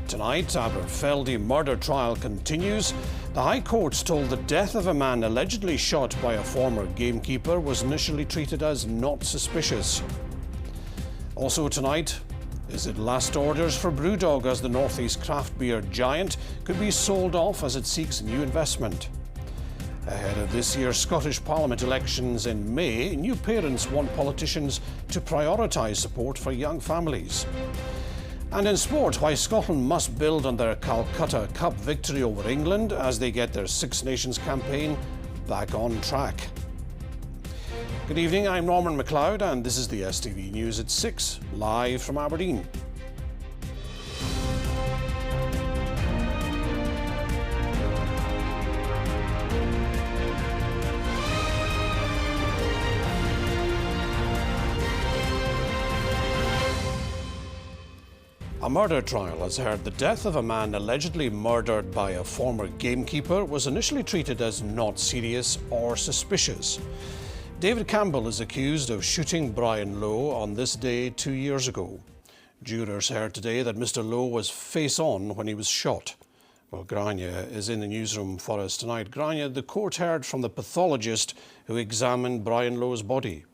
Tonight, Aberfeldy murder trial continues. The High Court's told the death of a man allegedly shot by a former gamekeeper was initially treated as not suspicious. Also tonight, is it last orders for BrewDog as the North East craft beer giant could be sold off as it seeks new investment? Ahead of this year's Scottish Parliament elections in May, new parents want politicians to prioritise support for young families. And in sport, why Scotland must build on their Calcutta Cup victory over England as they get their Six Nations campaign back on track. Good evening, I'm Norman MacLeod and this is the STV News at 6, live from Aberdeen. A murder trial has heard the death of a man allegedly murdered by a former gamekeeper was initially treated as not serious or suspicious. David Campbell is accused of shooting Brian Lowe on this day 2 years ago. Jurors heard today that Mr. Lowe was face-on when he was shot. Well, Grania is in the newsroom for us tonight. Grania, the court heard from the pathologist who examined Brian Lowe's body.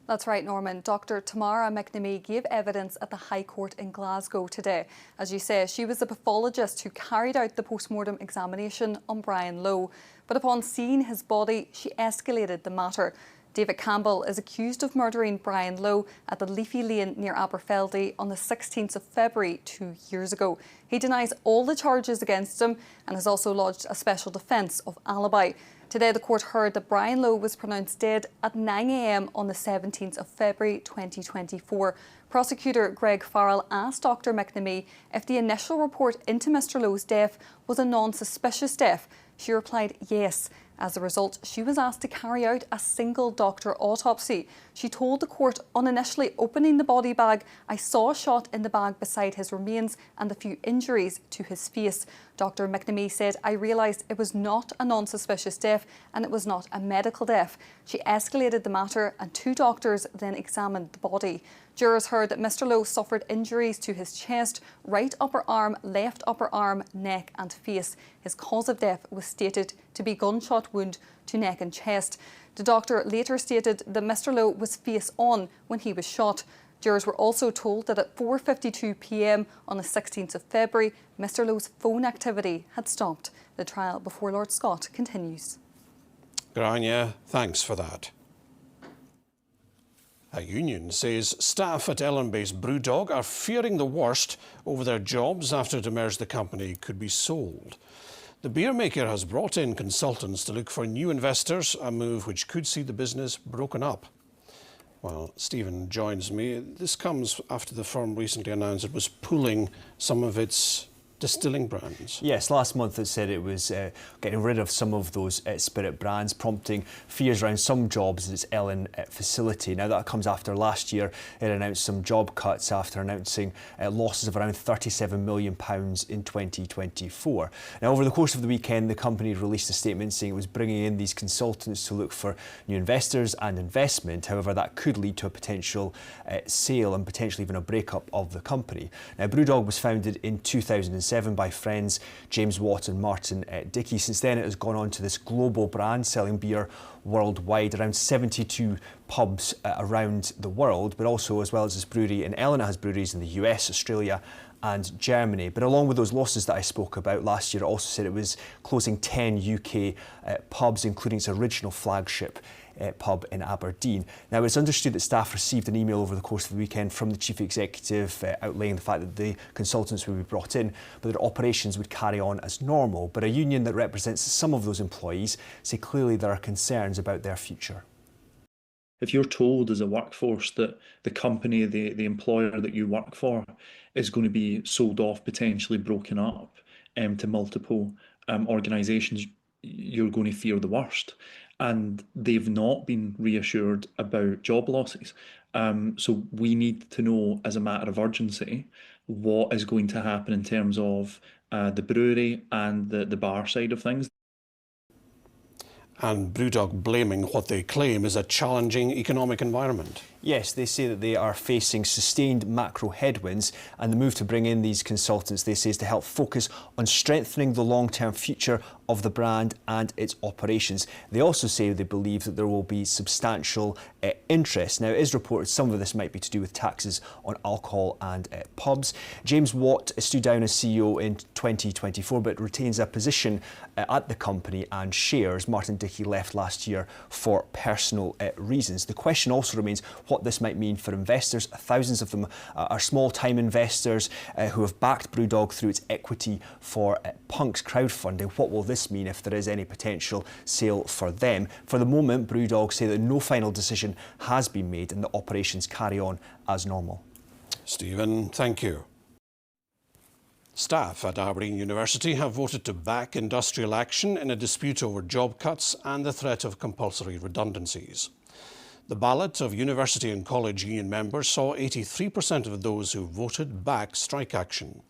That's right, Norman. Dr. Tamara McNamee gave evidence at the High Court in Glasgow today. As you say, she was the pathologist who carried out the post-mortem examination on Brian Lowe. But upon seeing his body, she escalated the matter. David Campbell is accused of murdering Brian Lowe at the Leafy Lane near Aberfeldy on the 16th of February 2 years ago. He denies all the charges against him and has also lodged a special defence of alibi. Today, the court heard that Brian Lowe was pronounced dead at 9 a.m. on the 17th of February 2024. Prosecutor Greg Farrell asked Dr. McNamee if the initial report into Mr. Lowe's death was a non-suspicious death. She replied yes. As a result, she was asked to carry out a single doctor autopsy. She told the court on initially opening the body bag, "I saw a shot in the bag beside his remains and a few injuries to his face." Dr. McNamee said, "I realised it was not a non-suspicious death and it was not a medical death." She escalated the matter and 2 doctors then examined the body. Jurors heard that Mr. Lowe suffered injuries to his chest, right upper arm, left upper arm, neck and face. His cause of death was stated to be gunshot wound to neck and chest. The doctor later stated that Mr. Lowe was face on when he was shot. Jurors were also told that at 4:52 p.m. on the 16th of February, Mr. Lowe's phone activity had stopped. The trial before Lord Scott continues. Grania, thanks for that. A union says staff at Ellen-based BrewDog are fearing the worst over their jobs after it emerged the company could be sold. The beer maker has brought in consultants to look for new investors, a move which could see the business broken up. Well, Stephen joins me. This comes after the firm recently announced it was pooling some of its distilling brands. Yes, last month it said it was getting rid of some of those spirit brands, prompting fears around some jobs at its Ellen facility. Now that comes after last year it announced some job cuts after announcing losses of around £37 million in 2024. Now over the course of the weekend the company released a statement saying it was bringing in these consultants to look for new investors and investment. However, that could lead to a potential sale and potentially even a breakup of the company. Now BrewDog was founded in 2007 by friends James Watt and Martin Dickey. Since then it has gone on to this global brand selling beer worldwide, around 72 pubs around the world, but also as well as this brewery in Ellen, it has breweries in the US, Australia and Germany. But along with those losses that I spoke about last year, it also said it was closing 10 UK pubs, including its original flagship pub in Aberdeen. Now, it's understood that staff received an email over the course of the weekend from the chief executive outlaying the fact that the consultants would be brought in, but that operations would carry on as normal. But a union that represents some of those employees say clearly there are concerns about their future. If you're told as a workforce that the company, the employer that you work for is going to be sold off, potentially broken up to multiple organisations, you're going to fear the worst. And they've not been reassured about job losses. So we need to know as a matter of urgency what is going to happen in terms of the brewery and the bar side of things. And BrewDog blaming what they claim is a challenging economic environment. Yes, they say that they are facing sustained macro headwinds, and the move to bring in these consultants, they say, is to help focus on strengthening the long-term future of the brand and its operations. They also say they believe that there will be substantial interest. Now, it is reported some of this might be to do with taxes on alcohol and pubs. James Watt stood down as CEO in 2024, but retains a position at the company and shares. Martin Dickey left last year for personal reasons. The question also remains what this might mean for investors. Thousands of them are small-time investors who have backed BrewDog through its equity for Punk's crowdfunding. What will this mean if there is any potential sale for them? For the moment, BrewDog say that no final decision has been made and the operations carry on as normal. Stephen, thank you. Staff at Aberdeen University have voted to back industrial action in a dispute over job cuts and the threat of compulsory redundancies. The ballot of university and college union members saw 83% of those who voted back strike action.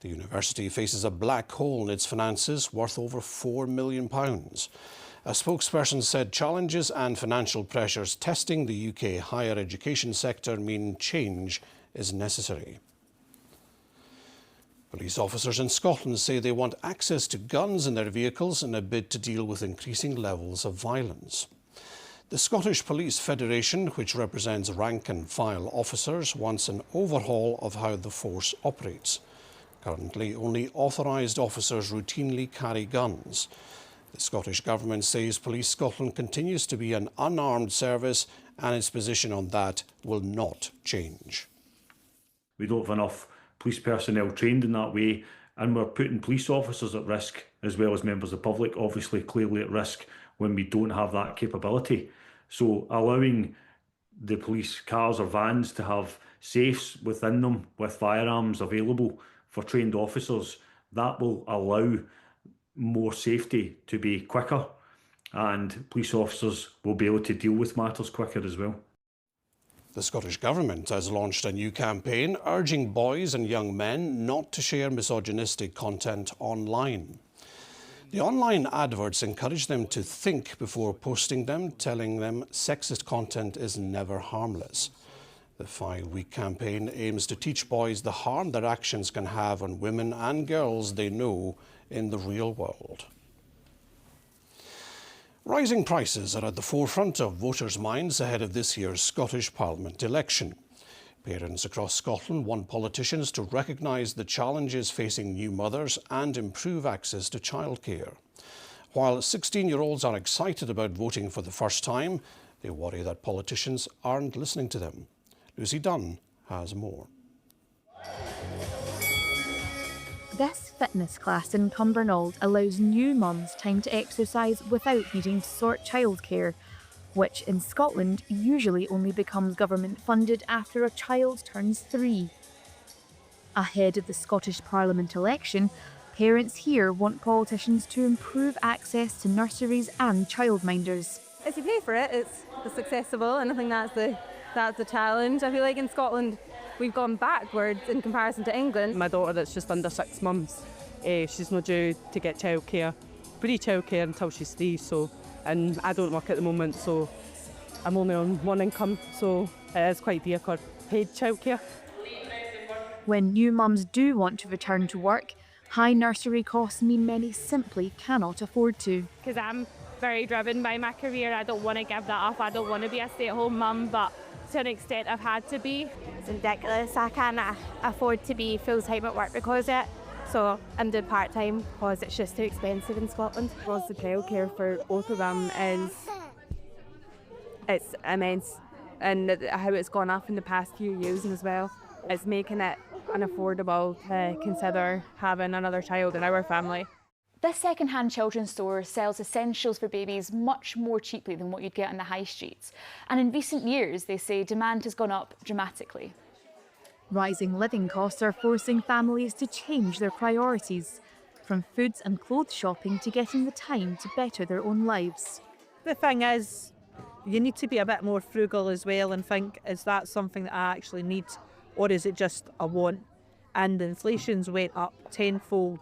The university faces a black hole in its finances worth over £4 million. A spokesperson said challenges and financial pressures testing the UK higher education sector mean change is necessary. Police officers in Scotland say they want access to guns in their vehicles in a bid to deal with increasing levels of violence. The Scottish Police Federation, which represents rank and file officers, wants an overhaul of how the force operates. Currently, only authorised officers routinely carry guns. The Scottish Government says Police Scotland continues to be an unarmed service and its position on that will not change. We don't have enough police personnel trained in that way, and we're putting police officers at risk as well as members of the public, obviously clearly at risk when we don't have that capability. So allowing the police cars or vans to have safes within them with firearms available for trained officers, that will allow more safety to be quicker, and police officers will be able to deal with matters quicker as well. The Scottish Government has launched a new campaign urging boys and young men not to share misogynistic content online. The online adverts encourage them to think before posting them, telling them sexist content is never harmless. The 5-week campaign aims to teach boys the harm their actions can have on women and girls they know in the real world. Rising prices are at the forefront of voters' minds ahead of this year's Scottish Parliament election. Parents across Scotland want politicians to recognise the challenges facing new mothers and improve access to childcare. While 16-year-olds are excited about voting for the first time, they worry that politicians aren't listening to them. Lucy Dunn has more. This fitness class in Cumbernauld allows new mums time to exercise without needing to sort childcare, which in Scotland usually only becomes government funded after a child turns 3. Ahead of the Scottish Parliament election, parents here want politicians to improve access to nurseries and childminders. If you pay for it, it's accessible, and I think that's the challenge. I feel like in Scotland we've gone backwards in comparison to England. My daughter that's just under 6 months, she's not due to get childcare, free childcare until she's 3, and I don't work at the moment, so I'm only on one income, so it is quite dear for paid childcare. When new mums do want to return to work, high nursery costs mean many simply cannot afford to. Because I'm very driven by my career, I don't want to give that up, I don't want to be a stay-at-home mum, but to an extent I've had to be. It's ridiculous, I can't afford to be full-time at work because of it. So I'm doing part-time because it's just too expensive in Scotland. Because the childcare for both of them it's immense, and how it's gone up in the past few years as well. It's making it unaffordable to consider having another child in our family. This second-hand children's store sells essentials for babies much more cheaply than what you'd get on the high streets. And in recent years, they say demand has gone up dramatically. Rising living costs are forcing families to change their priorities, from foods and clothes shopping to getting the time to better their own lives. The thing is, you need to be a bit more frugal as well and think, is that something that I actually need, or is it just a want? And inflation's went up tenfold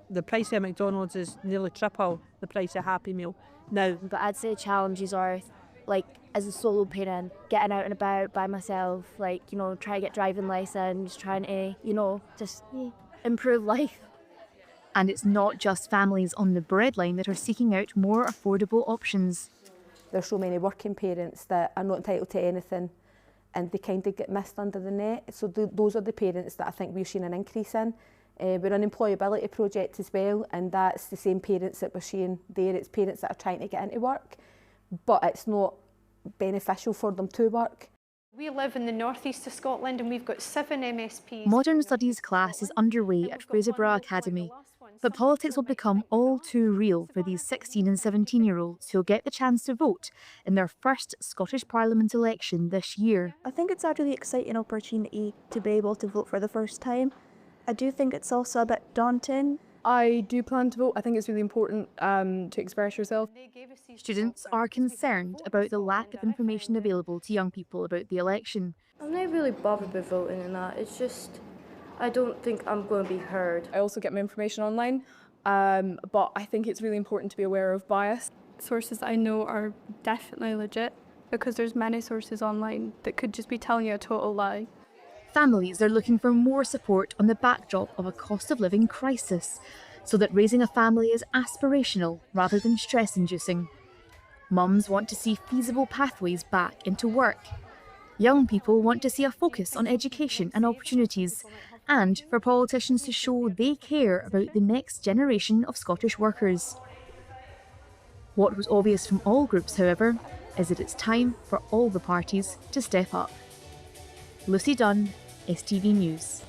The price of McDonald's is nearly triple the price of Happy Meal now. But I'd say challenges are, like, as a solo parent, getting out and about by myself, like, you know, trying to get driving licence, trying to, you know, just improve life. And it's not just families on the breadline that are seeking out more affordable options. There's so many working parents that are not entitled to anything and they kind of get missed under the net. So those are the parents that I think we're seeing an increase in. We're an employability project as well, and that's the same parents that we're seeing there. It's parents that are trying to get into work, but it's not beneficial for them to work. We live in the northeast of Scotland and we've got 7 MSPs. Modern Studies class is underway at Fraserburgh Academy, but politics will become all too real for these 16 and 17-year-olds who'll get the chance to vote in their first Scottish Parliament election this year. I think it's a really exciting opportunity to be able to vote for the first time. I do think it's also a bit daunting. I do plan to vote. I think it's really important to express yourself. Students are concerned about the lack of information available to young people about the election. I'm not really bothered with voting and that. It's just, I don't think I'm going to be heard. I also get my information online, but I think it's really important to be aware of bias. Sources I know are definitely legit because there's many sources online that could just be telling you a total lie. Families are looking for more support on the backdrop of a cost of living crisis, so that raising a family is aspirational rather than stress-inducing. Mums want to see feasible pathways back into work. Young people want to see a focus on education and opportunities, and for politicians to show they care about the next generation of Scottish workers. What was obvious from all groups, however, is that it's time for all the parties to step up. Lucy Dunn, STV News.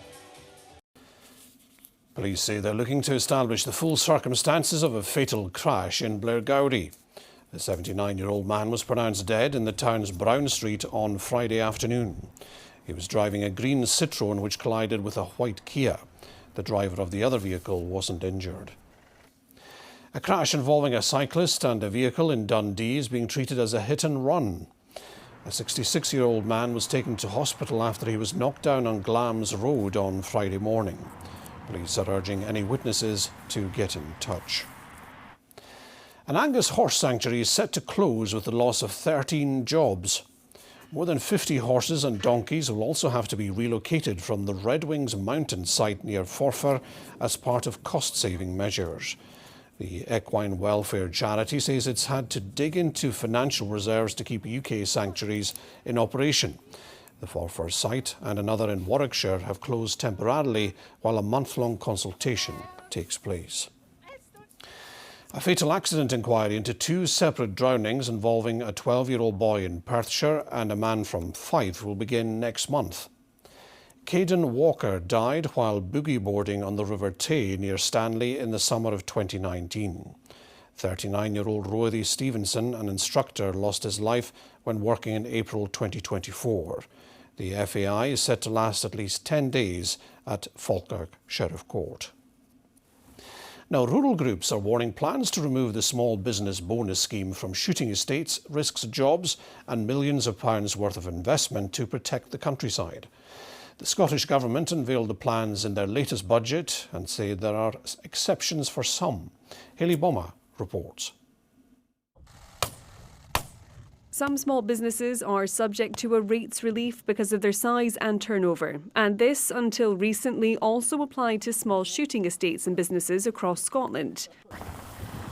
Police say they're looking to establish the full circumstances of a fatal crash in Blairgowrie. The 79-year-old man was pronounced dead in the town's Brown Street on Friday afternoon. He was driving a green Citroen which collided with a white Kia. The driver of the other vehicle wasn't injured. A crash involving a cyclist and a vehicle in Dundee is being treated as a hit and run. A 66-year-old man was taken to hospital after he was knocked down on Glams Road on Friday morning. Police are urging any witnesses to get in touch. An Angus horse sanctuary is set to close with the loss of 13 jobs. More than 50 horses and donkeys will also have to be relocated from the Red Wings mountain site near Forfar as part of cost-saving measures. The equine welfare charity says it's had to dig into financial reserves to keep UK sanctuaries in operation. The Forfar site and another in Warwickshire have closed temporarily while a month-long consultation takes place. A fatal accident inquiry into 2 separate drownings involving a 12-year-old boy in Perthshire and a man from Fife will begin next month. Caden Walker died while boogie boarding on the River Tay near Stanley in the summer of 2019. 39-year-old Rory Stevenson, an instructor, lost his life when working in April 2024. The FAI is set to last at least 10 days at Falkirk Sheriff Court. Now, rural groups are warning plans to remove the small business bonus scheme from shooting estates risks jobs and millions of pounds worth of investment to protect the countryside. The Scottish Government unveiled the plans in their latest budget and say there are exceptions for some. Hayley Bomma reports. Some small businesses are subject to a rates relief because of their size and turnover, and this, until recently, also applied to small shooting estates and businesses across Scotland.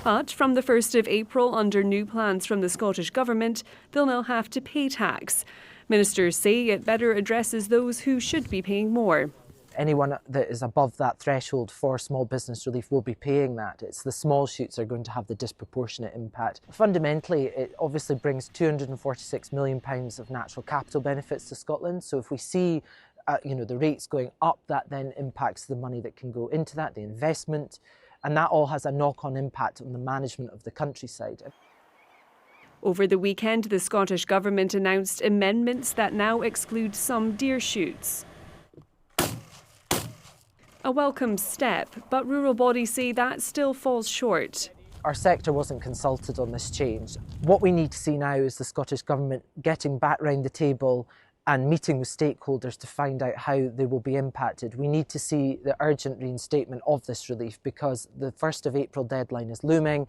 But from the 1st of April, under new plans from the Scottish Government, they'll now have to pay tax. Ministers say it better addresses those who should be paying more. Anyone that is above that threshold for small business relief will be paying that. It's the small shoots that are going to have the disproportionate impact. Fundamentally, it obviously brings £246 million of natural capital benefits to Scotland. So if we see the rates going up, that then impacts the money that can go into that, the investment, and that all has a knock-on impact on the management of the countryside. Over the weekend, the Scottish Government announced amendments that now exclude some deer shoots. A welcome step, but rural bodies say that still falls short. Our sector wasn't consulted on this change. What we need to see now is the Scottish Government getting back round the table and meeting with stakeholders to find out how they will be impacted. We need to see the urgent reinstatement of this relief because the 1st of April deadline is looming.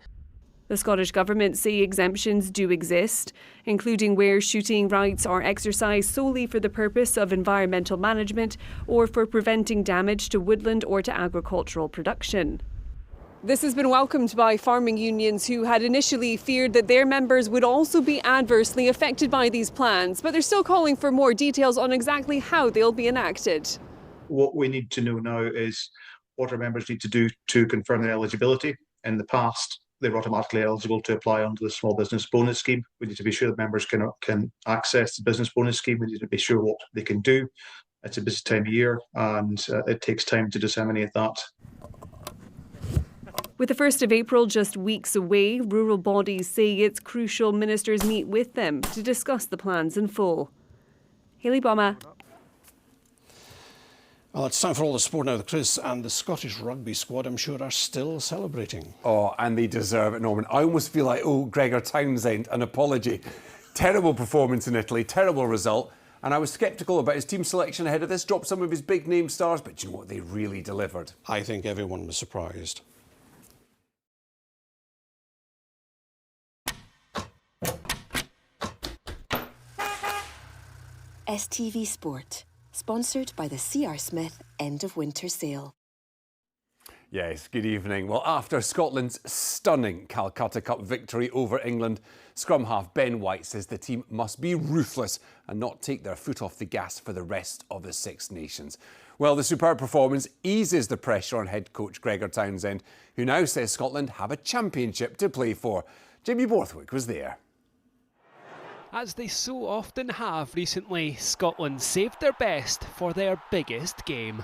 The Scottish Government say exemptions do exist, including where shooting rights are exercised solely for the purpose of environmental management or for preventing damage to woodland or to agricultural production. This has been welcomed by farming unions who had initially feared that their members would also be adversely affected by these plans, but they're still calling for more details on exactly how they'll be enacted. What we need to know now is what our members need to do to confirm their eligibility. In the past, they were automatically eligible to apply under the small business bonus scheme. We need to be sure that members can access the business bonus scheme. We need to be sure what they can do. It's a busy time of year and it takes time to disseminate that. With the 1st of April just weeks away, rural bodies say it's crucial ministers meet with them to discuss the plans in full. Hayley Bomber. Well, it's time for all the sport now. Chris and the Scottish rugby squad, I'm sure, are still celebrating. Oh, and they deserve it, Norman. I almost feel like, Gregor Townsend, an apology. Terrible performance in Italy, terrible result. And I was sceptical about his team selection ahead of this, dropped some of his big-name stars, but you know what, they really delivered. I think everyone was surprised. STV Sport, sponsored by the C.R. Smith End of Winter Sale. Yes, good evening. Well, after Scotland's stunning Calcutta Cup victory over England, scrum half Ben White says the team must be ruthless and not take their foot off the gas for the rest of the Six Nations. Well, the superb performance eases the pressure on head coach Gregor Townsend, who now says Scotland have a championship to play for. Jamie Borthwick was there. As they so often have recently, Scotland saved their best for their biggest game.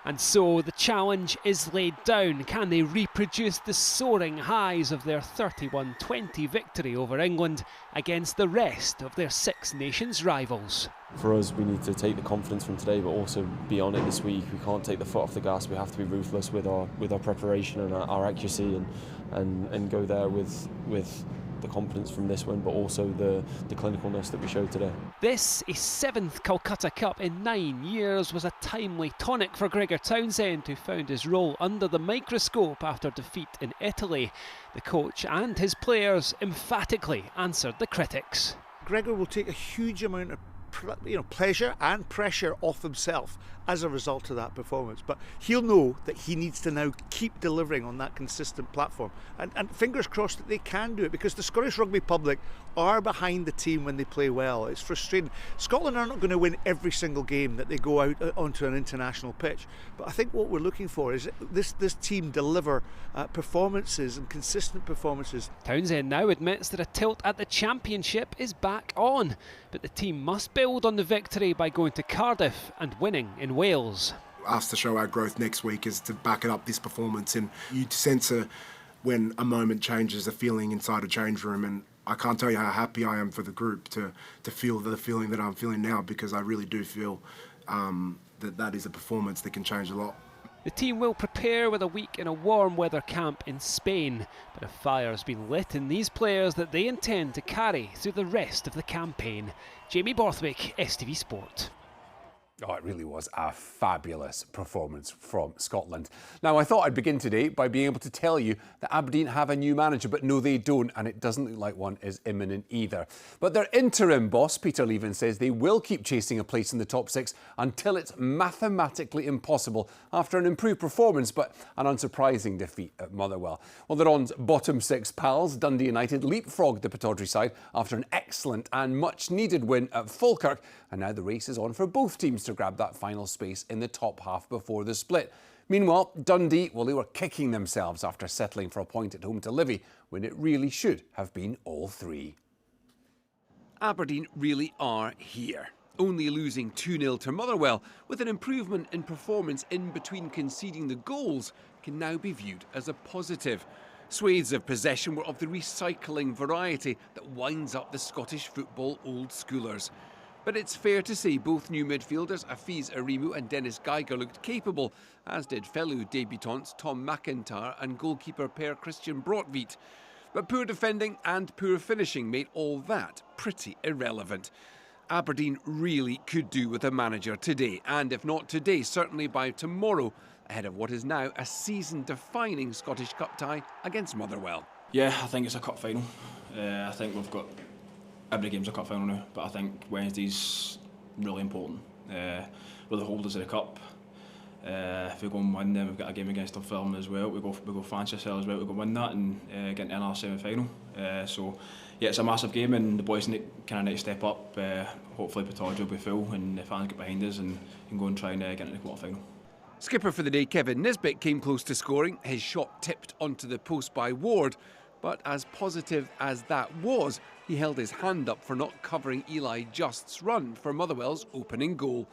And so the challenge is laid down. Can they reproduce the soaring highs of their 31-20 victory over England against the rest of their Six Nations rivals? For us, we need to take the confidence from today, but also be on it this week. We can't take the foot off the gas. We have to be ruthless with our preparation and our accuracy, and go there with the confidence from this win, but also the clinicalness that we showed today. This, a 7th Calcutta Cup in 9 years, was a timely tonic for Gregor Townsend, who found his role under the microscope after defeat in Italy. The coach and his players emphatically answered the critics. Gregor will take a huge amount of pleasure and pressure off himself as a result of that performance, but he'll know that he needs to now keep delivering on that consistent platform, and fingers crossed that they can do it, because the Scottish rugby public are behind the team when they play well. It's frustrating. Scotland are not going to win every single game that they go out onto an international pitch, but I think what we're looking for is this team deliver performances and consistent performances. Townsend now admits that a tilt at the championship is back on, but the team must build on the victory by going to Cardiff and winning in Wales. Us to show our growth next week is to back it up this performance, and you sense when a moment changes, a feeling inside a change room, and I can't tell you how happy I am for the group to feel the feeling that I'm feeling now, because I really do feel that is a performance that can change a lot. The team will prepare with a week in a warm weather camp in Spain, but a fire's been lit in these players that they intend to carry through the rest of the campaign. Jamie Borthwick, STV Sport. Oh, it really was a fabulous performance from Scotland. Now, I thought I'd begin today by being able to tell you that Aberdeen have a new manager, but no, they don't, and it doesn't look like one is imminent either. But their interim boss, Peter Leven, says they will keep chasing a place in the top six until it's mathematically impossible after an improved performance, but an unsurprising defeat at Motherwell. Well, they're on bottom six pals. Dundee United leapfrogged the Pittodrie side after an excellent and much-needed win at Falkirk, and now the race is on for both teams to grab that final space in the top half before the split. Meanwhile, Dundee, well, they were kicking themselves after settling for a point at home to Livy when it really should have been all three. Aberdeen really are here, only losing 2-0 to Motherwell, with an improvement in performance in between conceding the goals can now be viewed as a positive. Swathes of possession were of the recycling variety that winds up the Scottish football old schoolers. But it's fair to say both new midfielders, Afiz Arimu and Dennis Geiger, looked capable, as did fellow debutants Tom McIntyre and goalkeeper pair Christian Brotveit. But poor defending and poor finishing made all that pretty irrelevant. Aberdeen really could do with a manager today, and if not today, certainly by tomorrow, ahead of what is now a season-defining Scottish Cup tie against Motherwell. Yeah, I think it's a cup final. I think we've got every game's a cup final now, but I think Wednesday's really important. We're the holders of the cup. If we go and win, then we've got a game against Dunfermline as well. We go fancy ourselves well. We go win that and get into another semi-final. So yeah, it's a massive game, and the boys need to step up. Hopefully, Portage will be full, and the fans get behind us and can go and try and get into the quarter-final. Skipper for the day, Kevin Nisbet, came close to scoring. His shot tipped onto the post by Ward. But as positive as that was, he held his hand up for not covering Eli Just's run for Motherwell's opening goal.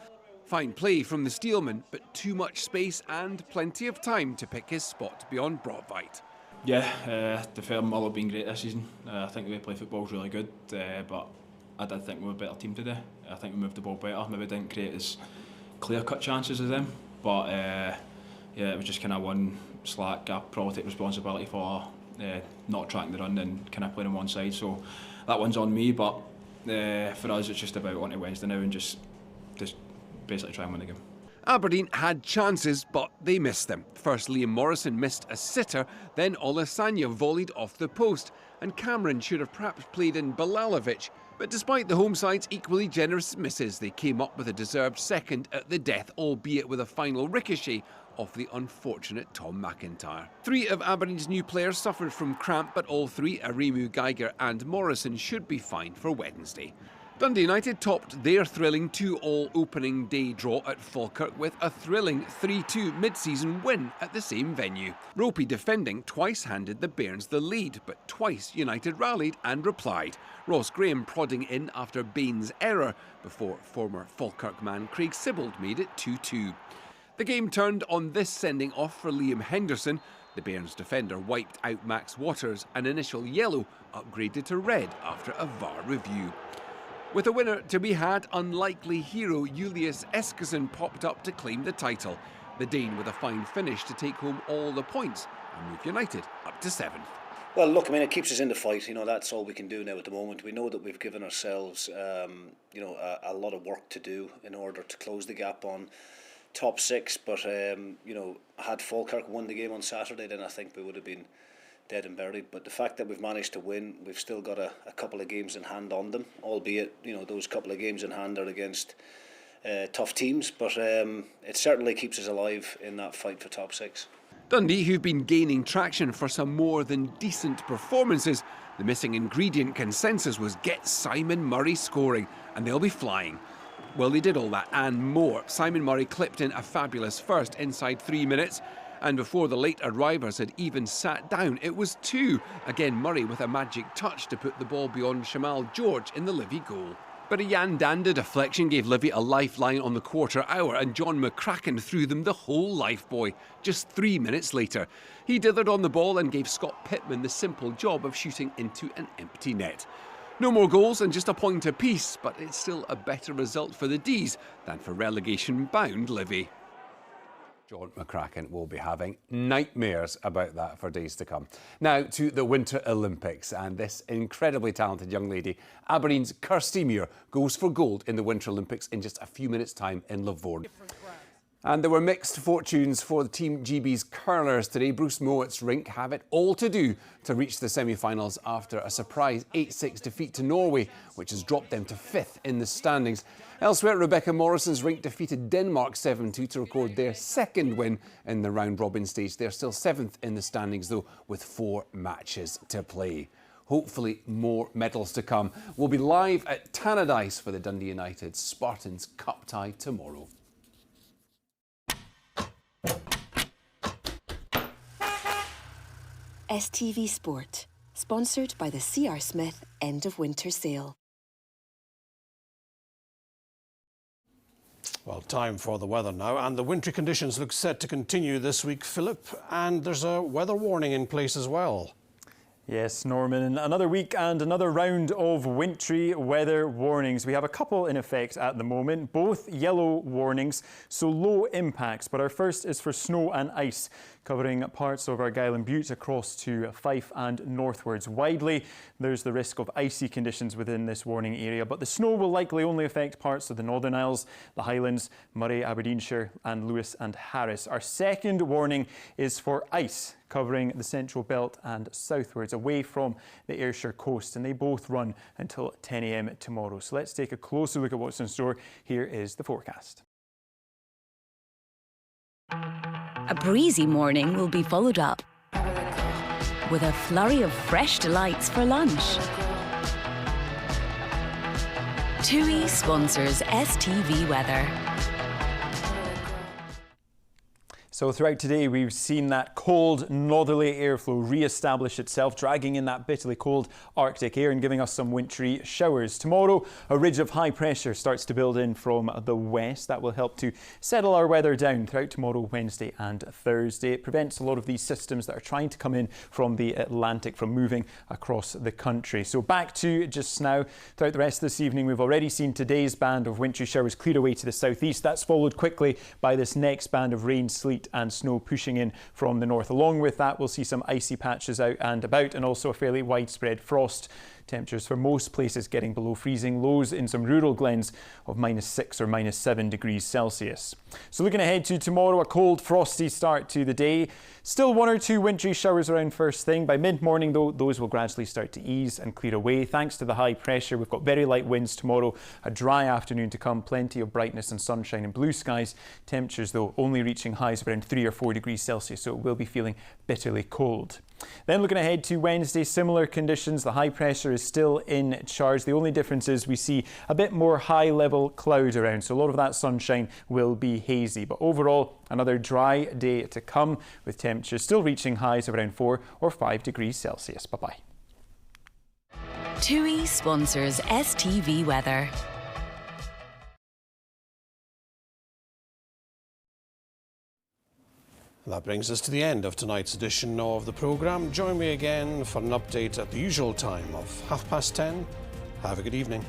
Fine play from the Steelman, but too much space and plenty of time to pick his spot beyond Broadvite. Yeah, the firm will have been great this season. I think the way we play football is really good, but I did think we were a better team today. I think we moved the ball better. Maybe didn't create as clear-cut chances as them, but yeah, it was just kind of one slack. I probably take responsibility for not tracking the run and kind of playing on one side, so that one's on me. But for us, it's just about on to Wednesday now and just basically try and win the game. Aberdeen had chances, but they missed them. First, Liam Morrison missed a sitter, then Olasanya volleyed off the post, and Cameron should have perhaps played in Bilalovic. But despite the home side's equally generous misses, they came up with a deserved second at the death, albeit with a final ricochet off the unfortunate Tom McIntyre. 3 of Aberdeen's new players suffered from cramp, but all 3, Arimu, Geiger and Morrison, should be fine for Wednesday. Dundee United topped their thrilling 2-all opening day draw at Falkirk with a thrilling 3-2 mid-season win at the same venue. Ropey defending twice handed the Bairns the lead, but twice United rallied and replied. Ross Graham prodding in after Bain's error before former Falkirk man Craig Sibbald made it 2-2. The game turned on this sending off for Liam Henderson. The Bairns defender wiped out Max Waters, an initial yellow upgraded to red after a VAR review. With a winner to be had, unlikely hero Julius Eskesen popped up to claim the title. The Dane with a fine finish to take home all the points and move United up to 7th. Well, look, I mean, it keeps us in the fight. That's all we can do now at the moment. We know that we've given ourselves, a lot of work to do in order to close the gap on top 6. But, had Falkirk won the game on Saturday, then I think we would have been dead and buried. But the fact that we've managed to win, we've still got a couple of games in hand on them, albeit those couple of games in hand are against tough teams, but it certainly keeps us alive in that fight for top 6. Dundee, who've been gaining traction for some more than decent performances, the missing ingredient consensus was get Simon Murray scoring and they'll be flying. Well, they did all that and more. Simon Murray clipped in a fabulous first inside 3 minutes. And before the late arrivers had even sat down, it was 2. Again, Murray with a magic touch to put the ball beyond Shamal George in the Livy goal. But a Jan Danda deflection gave Livy a lifeline on the quarter hour, and John McCracken threw them the whole life buoy just 3 minutes later. He dithered on the ball and gave Scott Pittman the simple job of shooting into an empty net. No more goals and just a point apiece, but it's still a better result for the D's than for relegation-bound Livy. John McCracken will be having nightmares about that for days to come. Now to the Winter Olympics, and this incredibly talented young lady, Aberdeen's Kirsty Muir, goes for gold in the Winter Olympics in just a few minutes' time in Livorno. And there were mixed fortunes for the Team GB's curlers today. Bruce Mowatt's rink have it all to do to reach the semi-finals after a surprise 8-6 defeat to Norway, which has dropped them to 5th in the standings. Elsewhere, Rebecca Morrison's rink defeated Denmark 7-2 to record their 2nd win in the round-robin stage. They're still 7th in the standings, though, with 4 matches to play. Hopefully more medals to come. We'll be live at Tannadice for the Dundee United Spartans Cup tie tomorrow. STV Sport, sponsored by the C.R. Smith End of Winter Sale. Well, time for the weather now, and the wintry conditions look set to continue this week, Philip, and there's a weather warning in place as well. Yes, Norman, another week and another round of wintry weather warnings. We have a couple in effect at the moment, both yellow warnings, so low impacts. But our first is for snow and ice, covering parts of Argyll and Bute across to Fife and northwards. Widely, there's the risk of icy conditions within this warning area, but the snow will likely only affect parts of the Northern Isles, the Highlands, Moray, Aberdeenshire and Lewis and Harris. Our second warning is for ice, covering the Central Belt and southwards, away from the Ayrshire coast, and they both run until 10 a.m. tomorrow. So let's take a closer look at what's in store. Here is the forecast. A breezy morning will be followed up with a flurry of fresh delights for lunch. TUI sponsors STV Weather. So throughout today, we've seen that cold northerly airflow re-establish itself, dragging in that bitterly cold Arctic air and giving us some wintry showers. Tomorrow, a ridge of high pressure starts to build in from the west. That will help to settle our weather down throughout tomorrow, Wednesday and Thursday. It prevents a lot of these systems that are trying to come in from the Atlantic from moving across the country. So back to just now, throughout the rest of this evening, we've already seen today's band of wintry showers clear away to the southeast. That's followed quickly by this next band of rain, sleet and snow pushing in from the north. Along with that, we'll see some icy patches out and about, and also a fairly widespread frost. Temperatures for most places getting below freezing, lows in some rural glens of -6 or -7 degrees Celsius. So looking ahead to tomorrow, a cold, frosty start to the day. Still one or two wintry showers around first thing. By mid-morning, though, those will gradually start to ease and clear away. Thanks to the high pressure, we've got very light winds tomorrow, a dry afternoon to come, plenty of brightness and sunshine and blue skies. Temperatures, though, only reaching highs of around 3 or 4 degrees Celsius, so it will be feeling bitterly cold. Then looking ahead to Wednesday, similar conditions. The high pressure is still in charge. The only difference is we see a bit more high-level cloud around, so a lot of that sunshine will be hazy. But overall, another dry day to come, with temperatures still reaching highs of around 4 or 5 degrees Celsius. Bye-bye. TUI sponsors STV Weather. That brings us to the end of tonight's edition of the programme. Join me again for an update at the usual time of 10:30. Have a good evening.